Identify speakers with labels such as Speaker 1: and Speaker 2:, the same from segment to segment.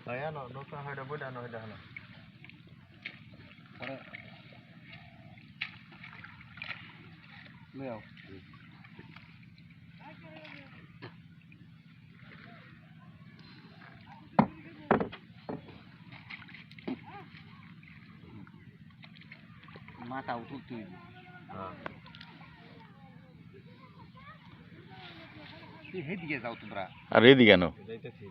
Speaker 1: Kaya no ka hada boda no hada no. Leo.
Speaker 2: মাথা উঠুক তুই তুই হেদিকে যাও তোমরা
Speaker 3: আর এদিকে কেন
Speaker 1: যাইতেছি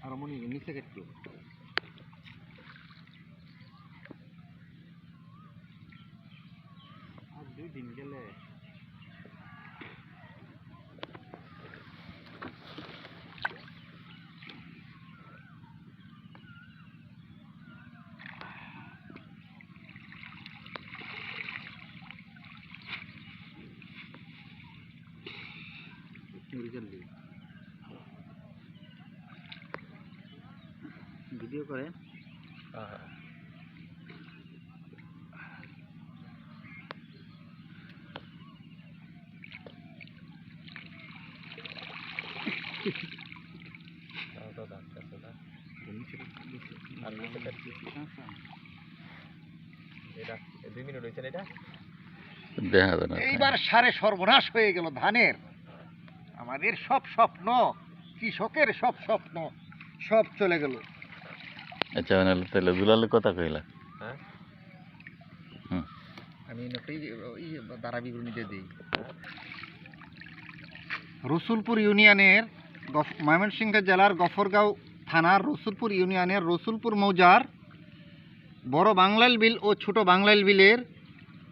Speaker 2: আর মনে নিচে কেটে
Speaker 1: আর 2 দিন গেলে
Speaker 2: ভিডিও করে
Speaker 1: হ্যাঁ
Speaker 3: দেখা যায় না
Speaker 2: এইবার সারে সর্বনাশ হয়ে গেল ধানের আমাদের সব স্বপ্ন কৃষকের সব স্বপ্ন সব চলে গেল
Speaker 3: আচ্ছা মানে তাহলে দুলালের কথা কইলা
Speaker 1: হ্যাঁ
Speaker 2: আমি দ্বারা বিবরণীতে দিই রসুলপুর ইউনিয়নের ময়মনসিংহ জেলার গফরগাঁও থানার রসুলপুর ইউনিয়নের রসুলপুর মৌজার বড় বাংলাইল বিল ও ছোট বাংলাইল বিলের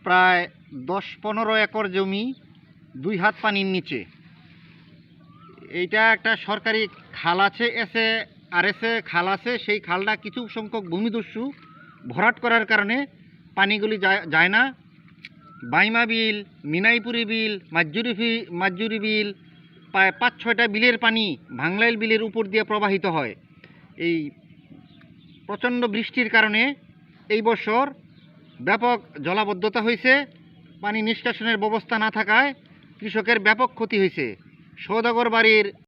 Speaker 2: প্রায় 10-15 একর জমি 2 হাত পানির নিচে এইটা একটা সরকারি খাল আছে এসে খাল আছে সেই খালটা কিছু সংখ্যক ভূমিদস্যু ভরাট করার কারণে পানিগুলি যায় না বাইমা বিল মিনাইপুরি বিল মাজুরি বিল প্রায় 5-6টা বিলের পানি ভাংলাইল বিলের উপর দিয়ে প্রবাহিত হয় এই প্রচণ্ড বৃষ্টির কারণে এই বছর ব্যাপক জলাবদ্ধতা হয়েছে পানি নিষ্কাশনের ব্যবস্থা না থাকায় কৃষকের ব্যাপক ক্ষতি হয়েছে সওদাগর বাড়ির